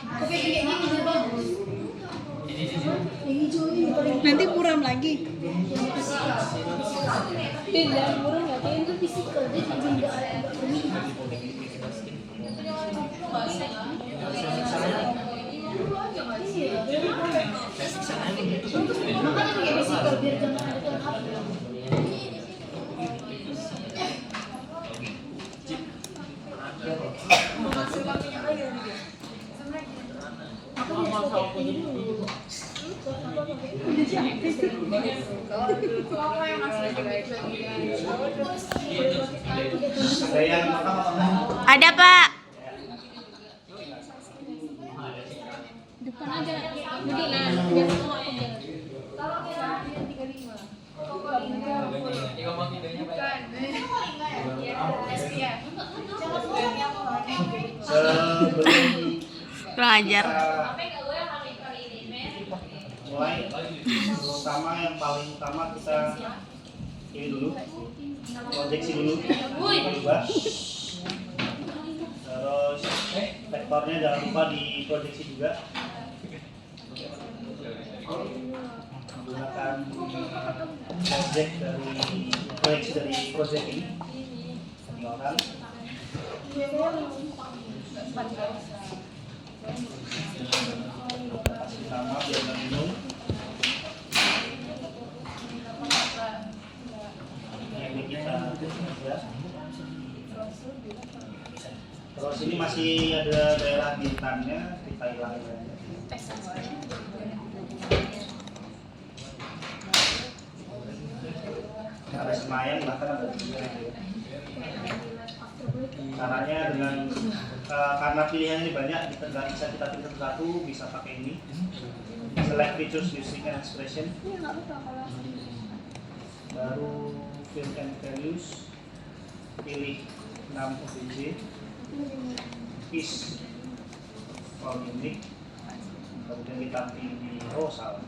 Oke, kayak gini udah bagus. Yang hijau ini paling Nanti buram lagi. tidak murah nggak kayak itu fisikal dia juga nggak ini. Makanya pakai fisikal biar jangan ada yang hapus. Ada Pak. Depan aja begini lah biar semua aja. Kurang ajar. Mulai pertama yang paling utama kita ini dulu proyeksi dulu coba terus vektornya jangan lupa diproyeksi juga menggunakan objek dari proyeksi dari proyek ini tinggalkan kasih nama biar nggak bingung. Ini kita ya. Terus ini masih ada daerah bintangnya, kita hilangin aja. Ada semayang bahkan ada juga. Caranya dengan karena pilihan ini banyak, kita nggak bisa kita pilih satu-satu, bisa pakai ini. Select features using an expression. Baru fill and values, pilih 6 OBJ, is for unique, kemudian kita pilih salah.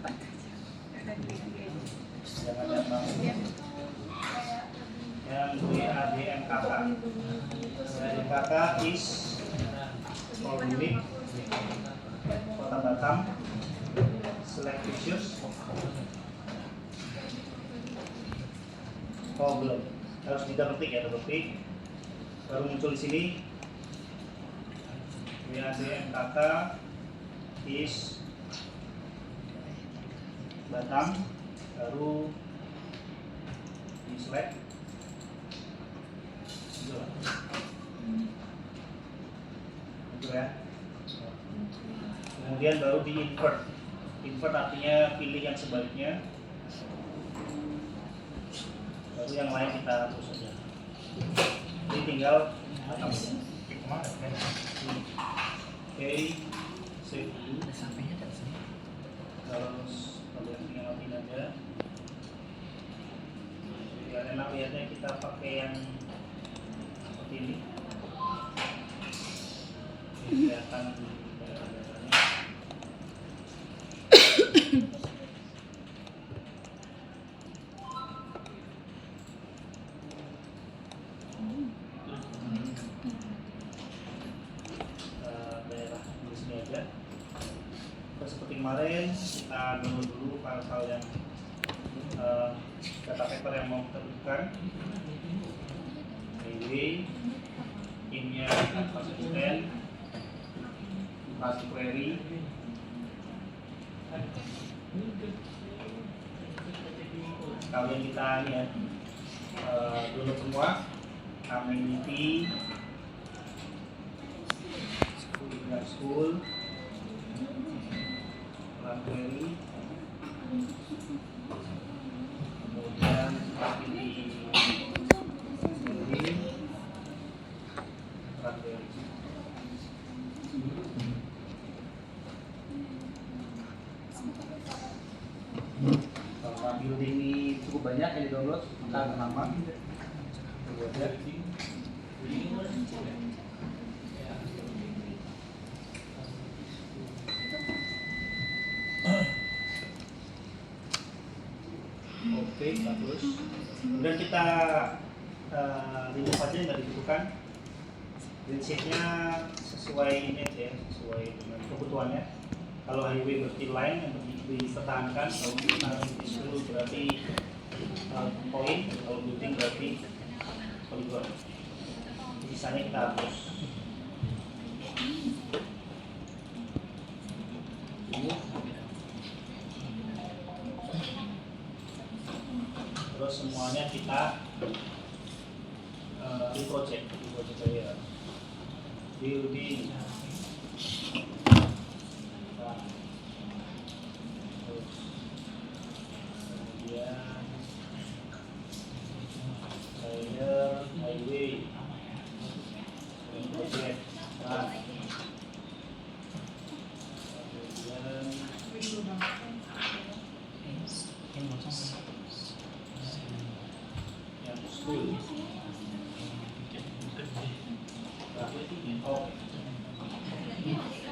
Jangan yang WADMKK. WADMKK is for unique, kota Batam, select features. Oh belum, harus double click ya, double click. Baru muncul di sini WADMKK is Batam, baru di select. Gitu ya. Kemudian baru di invert. Invert artinya pilih yang sebaliknya. Baru yang lain kita hapus saja. Jadi tinggal oke, save dulu. Terus kalian tinggal login aja. Biar enak lihatnya kita pakai yang seperti ini. Kelihatan daerah-daerahnya. Daerah di sini aja. Terus seperti kemarin kita download dulu file-file yang data paper yang mau kita butuhkan. Anyway, innya assistant, kasih query. Kalian kita ini ya download semua. Community, school, query, kemudian pilih kalau building ini cukup banyak yang di download, maka ada nama. Oke, bagus. Kemudian kita remove aja, nggak dibutuhkan. Prinsipnya sesuai sesuai image ya, sesuai dengan kebutuhannya. Kalau highway berarti line yang dipertahankan, kalau kita disuruh berarti point, kalau building berarti polygon. Sisanya kita hapus. Terus semuanya kita di project saya building. Kemudian saya highway project. Kemudian yang school. Oh.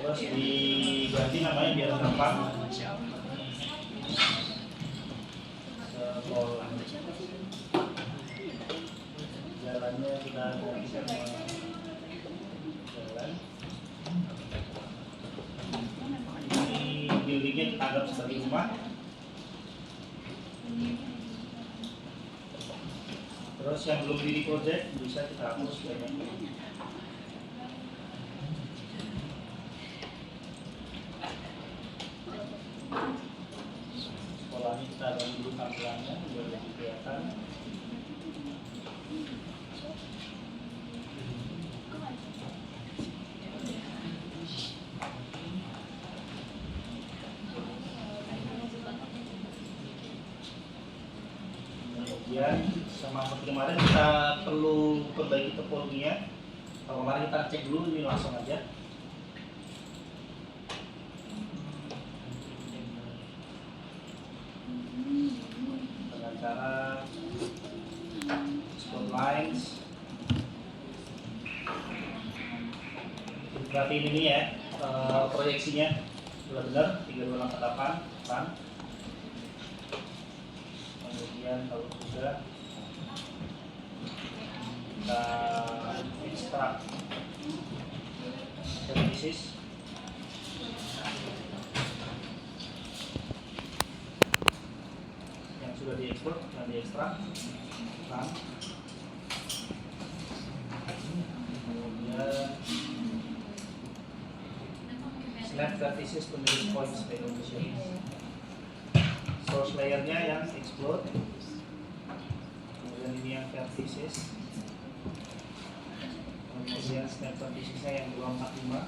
Terus diganti namanya biar gampang. Sekolah. Jalannya kita ganti sama jalan. Ini buildingnya kita anggap sebagai rumah. Terus yang belum di project bisa kita hapus banyak. Sekolahnya kita ganti dulu tampilannya biar lebih kelihatan. Kemudian sama seperti kemarin kita perlu perbaiki topologinya. Kalau kemarin kita cek dulu, ini langsung aja. Dengan cara export lines. Berarti ini ya proyeksinya benar-benar 32648 kan. Kemudian kalau sudah kita ekstrak vertices yang sudah diekspor dan diekstrak kan. Kemudian snap vertices to middle points by location. Source layernya yang explode, kemudian ini yang vertices, kemudian snap verticesnya yang 245.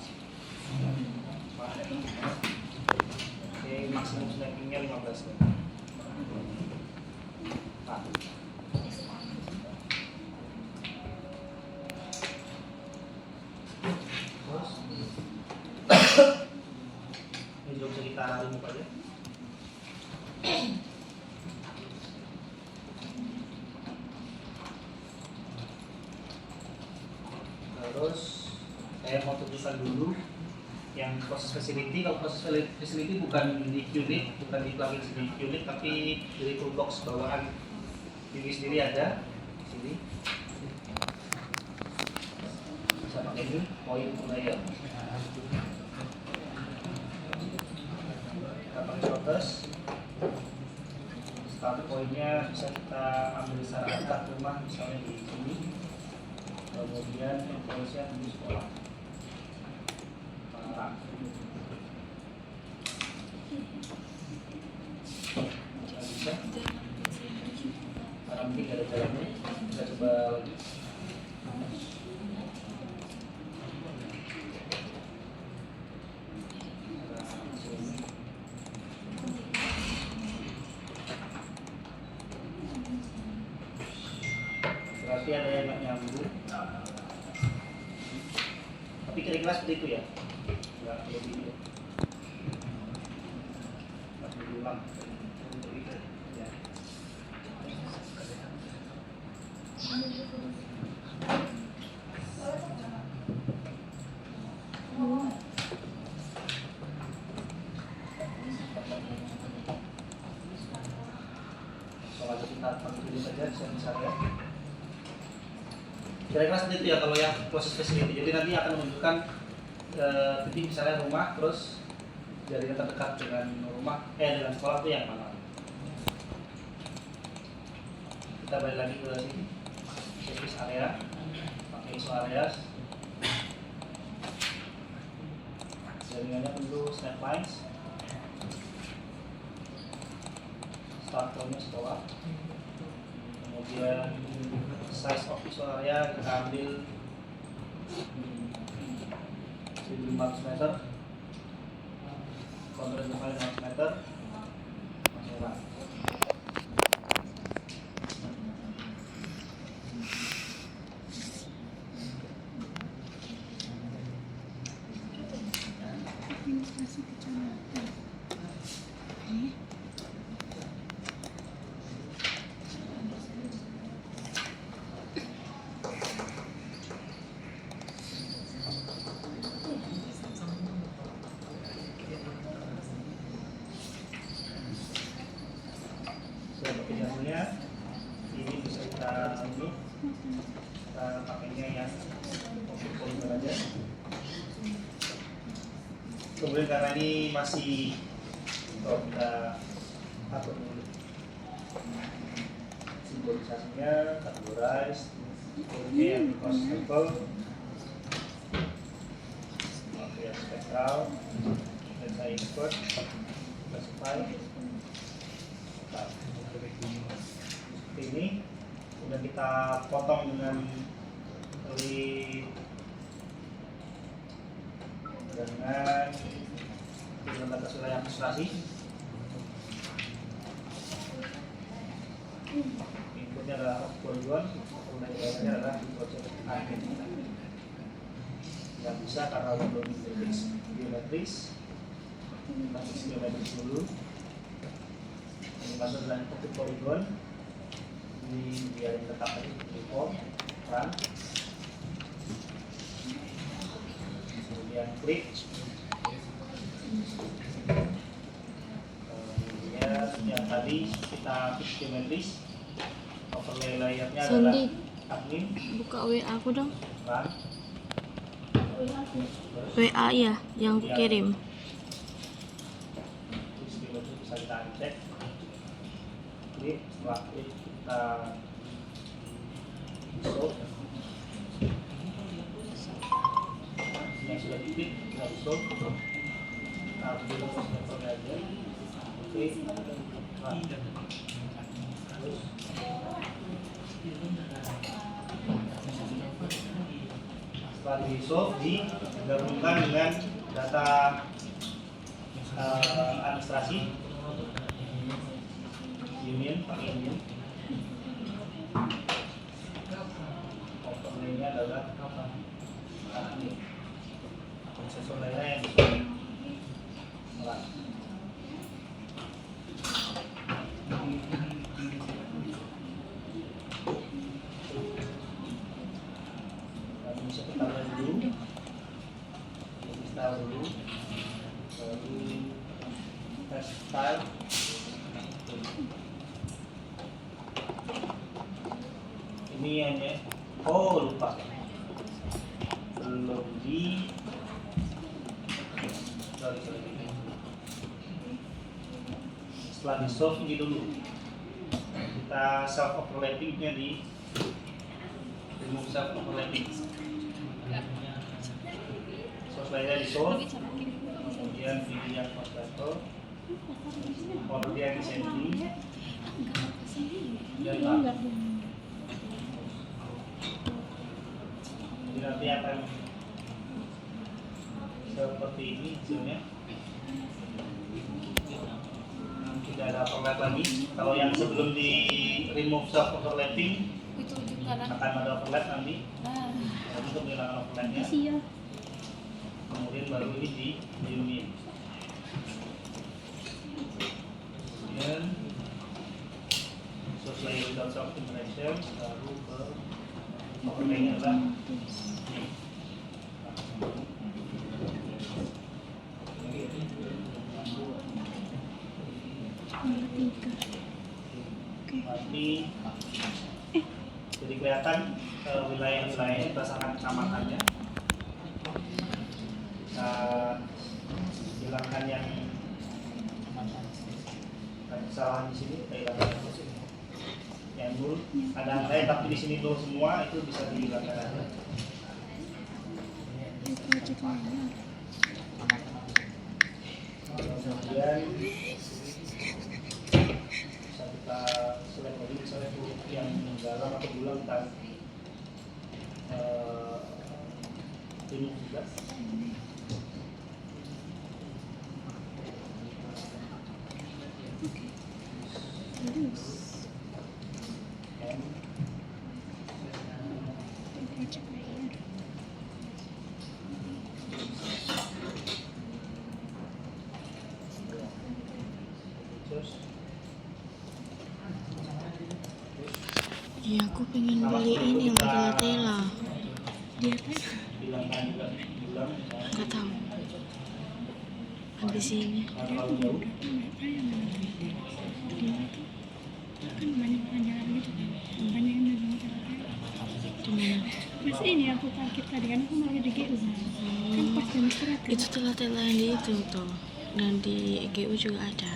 Oke, maksimum snappingnya 15 menit. Terus ini juga bisa kita remove aja. Terus saya mau tunjukkan dulu yang proses facility. Kalau proses facility bukan di unit, bukan di plugin di unit, tapi dari toolbox bawahan ini sendiri ada di sini. Bisa pakai ini point layer. Kita pakai shortest. Start point-nya bisa kita ambil secara angkat rumah, misalnya di sini. Kemudian endpoint-nya di sekolah. Bisa. Karena mungkin ada jalannya, kita coba lagi. Berarti ada yang nggak nyambung. Tapi kira-kira seperti itu ya. Nggak lebih itu. Nggak berulang. Ya. Soal kita pakai dulu saja, saya. Kira-kira seperti itu ya kalau yang proses facility. Jadi nanti akan menunjukkan titik misalnya rumah, terus jaringan terdekat dengan rumah, dengan sekolah itu yang mana? Kita balik lagi ke sini, service area, pakai iso areas. Jaringannya tentu snap lines, start point-nya sekolah. Kemudian size of iso area kita ambil 1.500 meter, kontrol kali 500 meter, langsung run. Administrasi kecamatan. Seperti jamnya ini bisa kita pakainya yang untuk polymer aja. Kemudian karena ini masih kita atur dulu simbolisasinya, categorize, kemudian constable, oke, spectral, dan saya export, classify, seperti ini. Kemudian kita potong dengan batas wilayah administrasi. Inputnya adalah polygon, kemudian adalah project admin. Nggak bisa karena belum geometris dulu. Ini masuk adalah input polygon. Ini biarin tetap aja default, run. Kemudian klik. Kemudian yang tadi kita fix geometris, overlay layernya adalah Sandy, admin, buka WA aku dong. run. WA ya, yang aku kirim. Terus geometris bisa kita uncheck. Klik, setelah klik kita show. Yang sudah diklik kita show. Kita ambil snapshot aja. Oke, run. Terus setelah di show, digabungkan dengan data administrasi union, pakai union. Overlay-nya adalah ini. Prosesor lainnya yang bisa run. Dan bisa kita run dulu, install dulu, baru test style. Ini hanya, lupa, belum di setelah di solve ini dulu, kita self overlappingnya di remove self overlapping. Source lainnya di solve, kemudian pilih yang converter, kemudian di sending, dan run. Jadi nanti akan seperti ini hasilnya. Tidak ada overlap lagi. Kalau yang sebelum di remove self overlapping akan ada overlap nanti. Untuk menghilangkan overlapnya. Kemudian baru ini di union. Kemudian source layer without self interaction, baru ke overlay-nya adalah nanti jadi kelihatan wilayah-wilayah berdasarkan kecamatannya. kesalahan di sini hilangkan aja sih. Yang dulu ada tapi di sini dulu semua itu bisa dihilangkan aja. Project lainnya. Kemudian bisa kita select lagi misalnya huruf yang dalam atau bulan kita remove juga. Terus And project lainnya. terus Ya aku pengen beli ini Tela. Dia apa? hilangkan juga bulan Gak tahu. Habis ini. terlalu jauh. Apa yang dia itu kan banyak panjangan gitu kan. Banyak yang megang telapnya. Gimana? Pas ini aku parkir tadi kan aku mau di GU kan pas jam istirahat kan. Itu Tela yang di itu tuh. Dan di GU juga ada.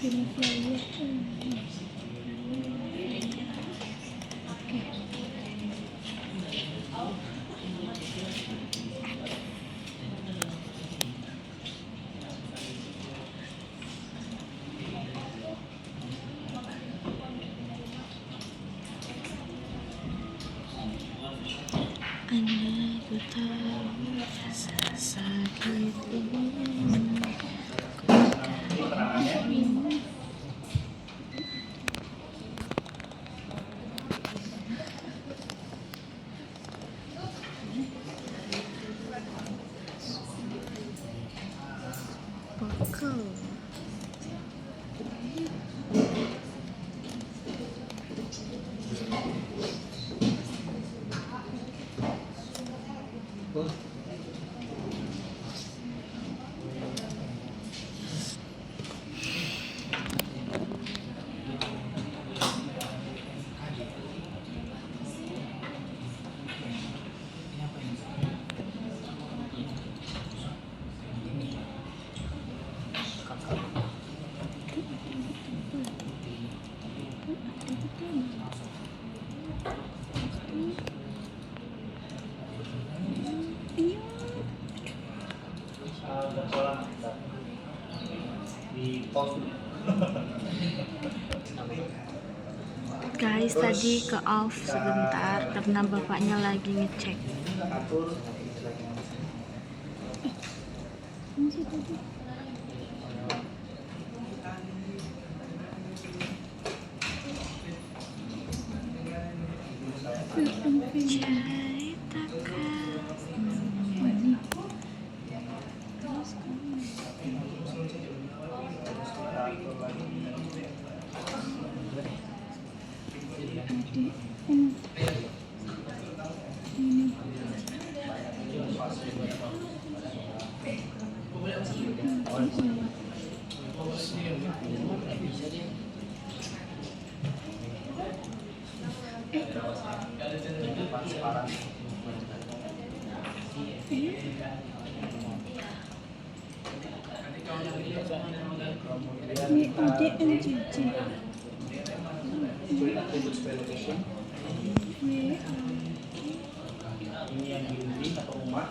Film flyer. Andai ku tahu rasa sakit ini. Ini terangannya. Pokok. Salah di pause dulu. Guys, tadi ke off sebentar karena bapaknya lagi ngecek. Atur Masih tadi. Ini ADNCC. ini yang building atau rumah.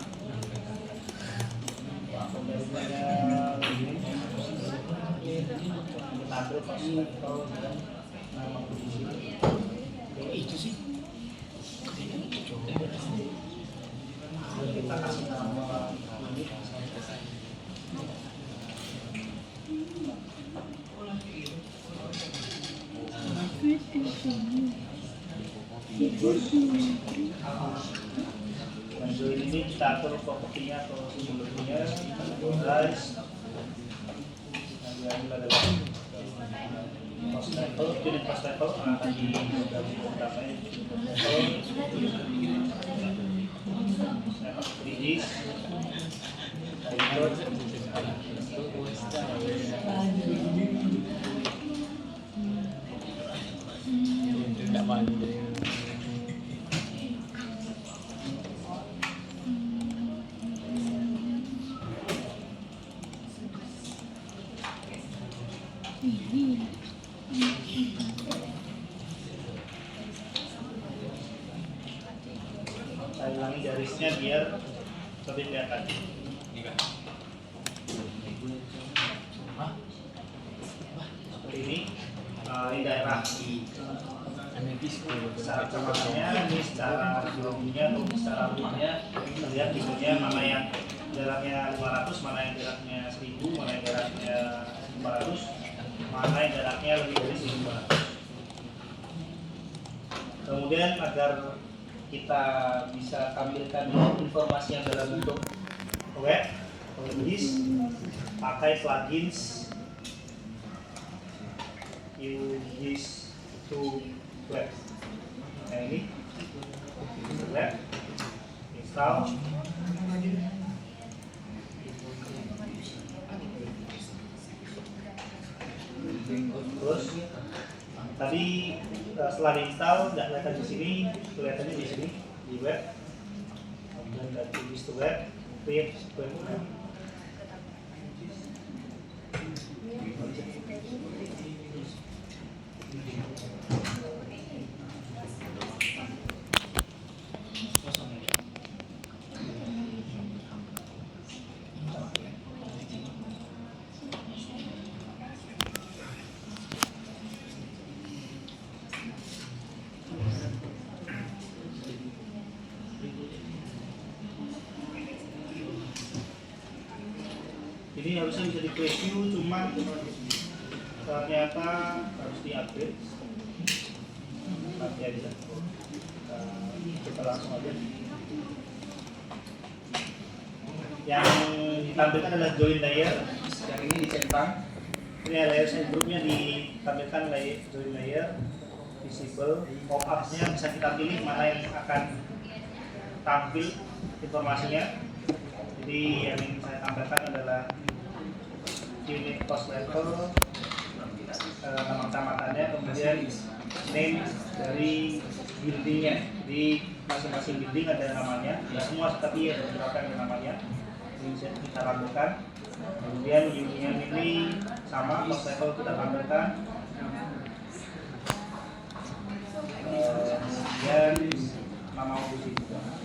Tampil pas kalau nama posisi itu sih. Kita kasih nama ini. Lanjut ini kita atur propertinya atau simbolnya, guys. Nanti adalah post level, unit post level akan digabung kurangi garisnya biar lebih kelihatan. Seperti ini. Ini daerah secara kecamatannya, ini secara geologinya atau secara umumnya lihat tipe-nya mana yang jaraknya 500, mana yang jaraknya 1000, mana yang jaraknya 500, mana yang jaraknya lebih dari 1500. Kemudian agar kita bisa tampilkan informasi yang dalam bentuk web atau list, pakai plugins use to web. Nah ini web, install. Terus tadi setelah diinstal nggak kelihatan di sini, kelihatannya di sini di web. Kemudian dari use to web, create web. Ini harusnya bisa di preview, cuma ternyata harus di-update. Nanti aja. Kita langsung aja. Yang ditampilkan adalah join layer. Yang ini dicentang. Ini layer grupnya ditampilkan join layer, visible. Pop-up-nya bisa kita pilih mana yang akan tampil informasinya. Jadi yang ingin saya tampilkan adalah unit cost level, nama kecamatannya, kemudian name dari buildingnya. Di masing-masing building ada namanya, tidak semua tapi ada beberapa yang ada namanya. Ini bisa kita tampilkan. Kemudian union ini sama, cost level kita tampilkan. Kemudian nama posisi juga.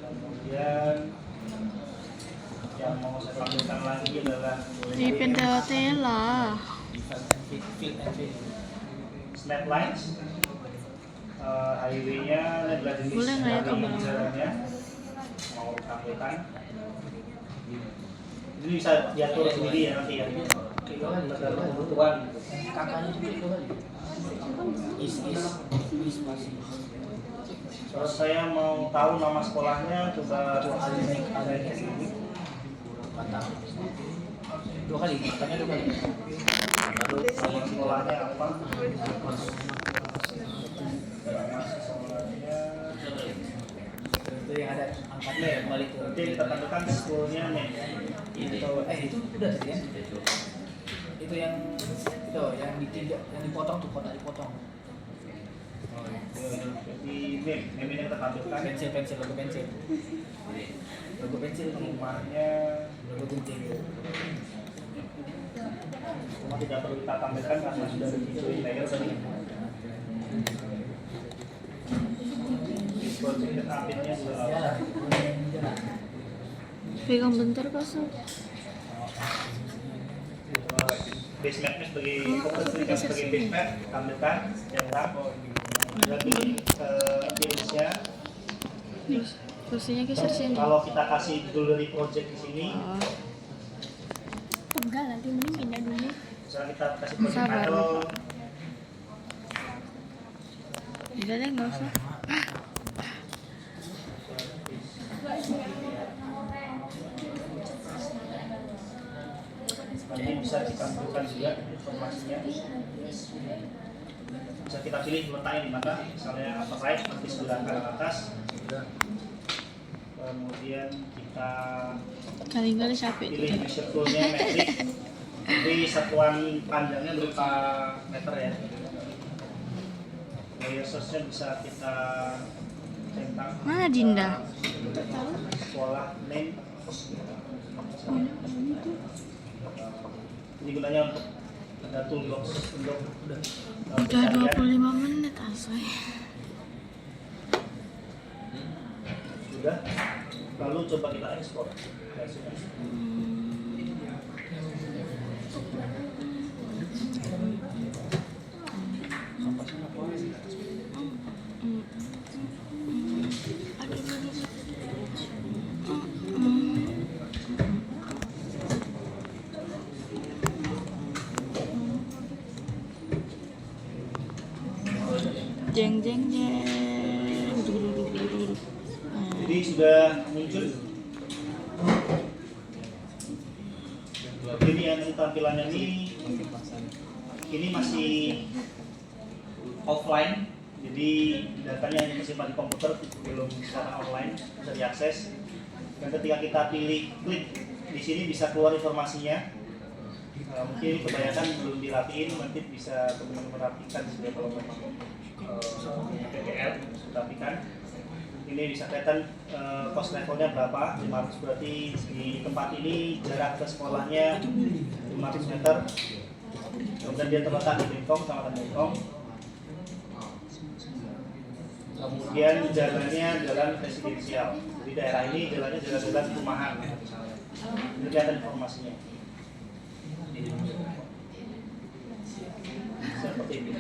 Kemudian yang mau saya tampilkan lagi adalah Di PDT lah. snap lines, highway-nya adalah jenis Boleh nggak ya kamu? jalannya mau tampilkan. Ini bisa diatur sendiri ya nanti ya. Berdasarkan kebutuhan. Kakaknya juga itu kali. Kalau saya mau tahu nama sekolahnya, coba 2 kali naik ke sini. Mantap. 2 kali, tanya 2 kali. Lalu nama sekolahnya apa? Nama sekolahnya. Itu yang ada angkatnya ya kembali ke. Nanti kita tampilkan schoolnya nih. Itu udah tadi kan? Itu yang ditindak, yang dipotong tuh, kotak dipotong. Jadi name kita tampilkan. Pensil, logo pensil. Logo pensil nih, Rumahnya logo gunting. cuma tidak perlu kita tampilkan karena sudah di join layer tadi. Project update-nya sudah Ya, Pegang bentar kasih. base map-nya sebagai sebagai base map tampilkan centang. Berarti jenisnya Kursinya geser sini. kalau kita kasih judul dari project di sini, Oh, Enggak, nanti mending pindah dulu. misalnya kita kasih project Sabar. title, udah deh nggak usah. nanti bisa ditampilkan juga informasinya. Bisa kita pilih letaknya di mana, misalnya upper right nanti sebelah kanan atas. Kemudian kita Kali-kali capek. pilih measure tool-nya metrik. Jadi satuan panjangnya berupa meter ya. Layer source-nya bisa kita centang. Mana Dinda? Sekolah name. Jadi gunanya untuk ada toolbox untuk Udah pencarian. 25 menit asoy. Sudah. Lalu coba kita ekspor. Ya, sudah. Jeng jeng jeng. Jadi sudah muncul. Jadi yang tampilannya ini masih offline. Jadi datanya hanya tersimpan di komputer, belum secara online, bisa diakses. Dan ketika kita pilih klik di sini bisa keluar informasinya. Mungkin ini kebanyakan belum dirapiin, nanti bisa teman-teman rapikan sebenarnya kalau memang PPL rapikan. Ini bisa kelihatan cost levelnya berapa, 500, berarti di tempat ini jarak ke sekolahnya 500 meter. Kemudian dia terletak di Bengkong, Kecamatan Bengkong. Kemudian jalannya jalan residensial. Di daerah ini jalannya jalan-jalan perumahan. Ini kelihatan informasinya. Seperti ini.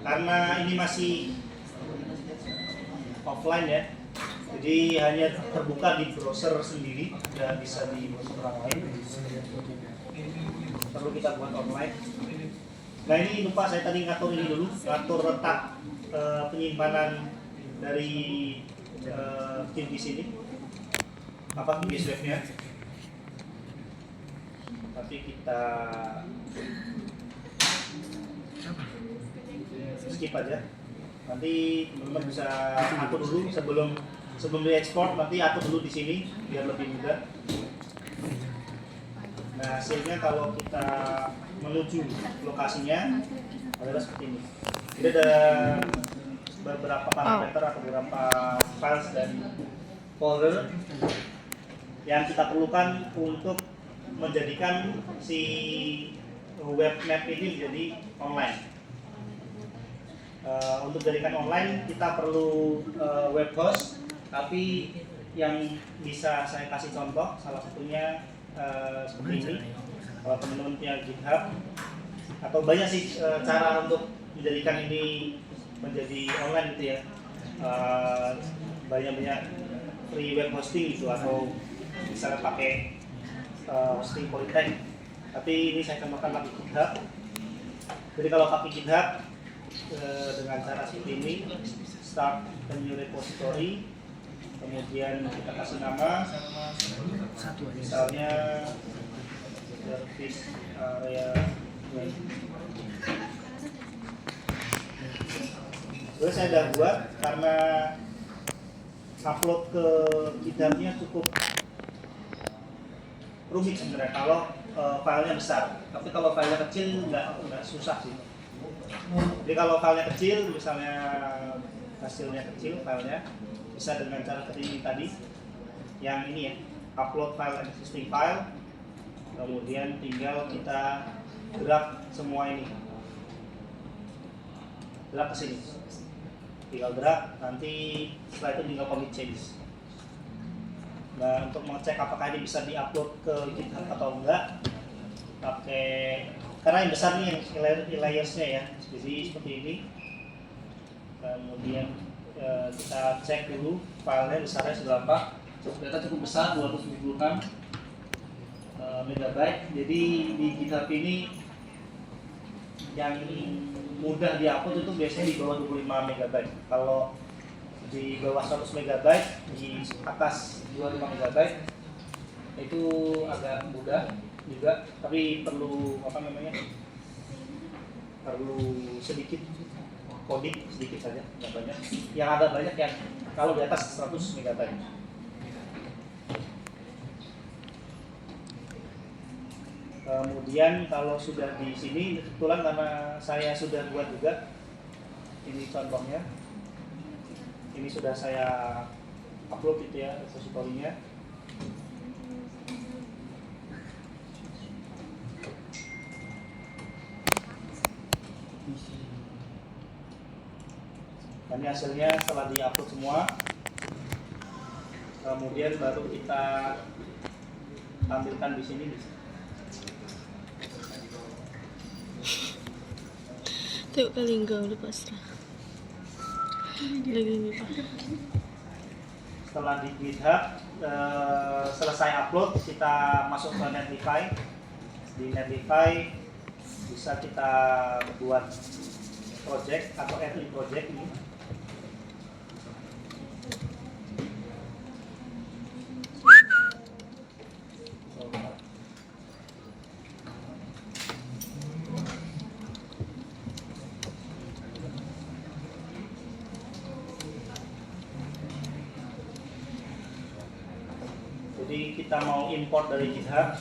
Karena ini masih offline ya, jadi hanya terbuka di browser sendiri, tidak bisa di browser orang lain. Perlu kita buat online. Nah ini lupa saya tadi ngatur ini dulu, ngatur letak penyimpanan dari tim di sini, apa keys webnya. Tapi kita skip aja. Nanti teman-teman bisa atur dulu sebelum diekspor, nanti atur dulu di sini biar lebih mudah. Nah hasilnya kalau kita menuju lokasinya adalah seperti ini. Jadi ada beberapa parameter atau beberapa files dan folder yang kita perlukan untuk menjadikan si web map ini menjadi online. Untuk jadikan online kita perlu web host, tapi yang bisa saya kasih contoh salah satunya seperti ini. Kalau teman-teman punya GitHub atau banyak sih cara untuk menjadikan ini menjadi online gitu ya. Banyak free web hosting gitu atau misalnya pakai hosting Polytech. Tapi ini saya contohkan pakai GitHub. Jadi kalau pakai GitHub dengan cara seperti ini, start a new repository, kemudian kita kasih nama, misalnya service area. Terus saya udah buat karena upload ke GitHub-nya cukup rumit sebenarnya kalau filenya besar. Tapi kalau filenya kecil nggak susah sih. Jadi kalau filenya kecil, misalnya hasilnya kecil filenya, bisa dengan cara seperti ini tadi, yang ini ya, upload file existing file, kemudian tinggal kita drag semua ini, drag ke sini, tinggal drag, nanti setelah itu tinggal commit change. Nah untuk mengecek apakah ini bisa diupload ke GitHub atau enggak, pakai karena yang besar nih yang layersnya ya, jadi seperti ini. Kemudian kita cek dulu filenya besarnya seberapa. Ternyata cukup besar, 276 megabyte. Jadi di GitHub ini yang mudah diupload itu biasanya di bawah 25 megabyte. Kalau di bawah 100 megabyte, di atas 25 megabyte itu agak mudah juga, tapi perlu perlu sedikit coding, sedikit saja, nggak banyak. Yang agak banyak yang kalau di atas 100 megabyte. Kemudian kalau sudah di sini, kebetulan karena saya sudah buat juga, ini contohnya, ini sudah saya upload gitu ya repository-nya. Dan ini hasilnya setelah diupload semua, kemudian baru kita tampilkan di sini. Tengok kali enggak udah pasrah. Lagi ini Pak. Setelah di GitHub selesai upload, kita masuk ke Netlify. Di Netlify bisa kita buat project atau add new project ini. Jadi kita mau import dari GitHub.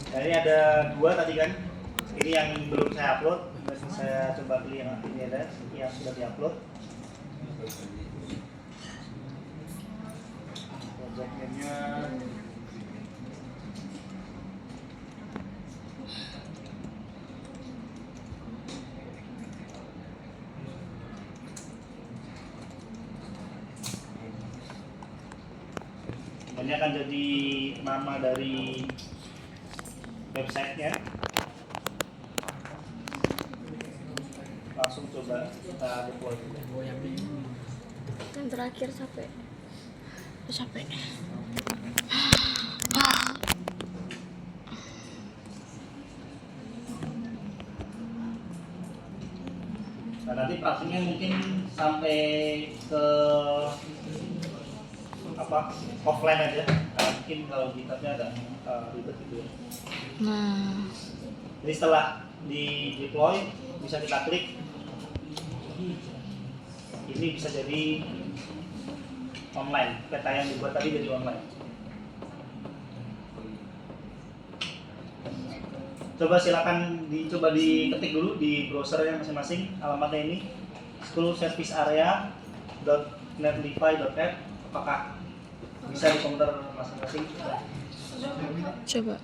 Nah, ini ada dua tadi kan. Ini yang belum saya upload. Saya coba pilih yang ini ada, yang sudah diupload. Project name-nya ini akan jadi nama dari websitenya. Langsung coba kita deploy. Yang terakhir capek. Capek. Nah, nanti praktiknya mungkin sampai ke offline aja. Nah, mungkin kalau GitHub-nya ada ribet gitu ya. Nah, Jadi setelah di deploy bisa kita klik. Ini bisa jadi online. Peta yang dibuat tadi jadi online. Coba silakan dicoba diketik dulu di browsernya masing-masing. Alamatnya ini schoolservicearea.netlify.app. Apakah bisa di komputer masing-masing? coba. Coba.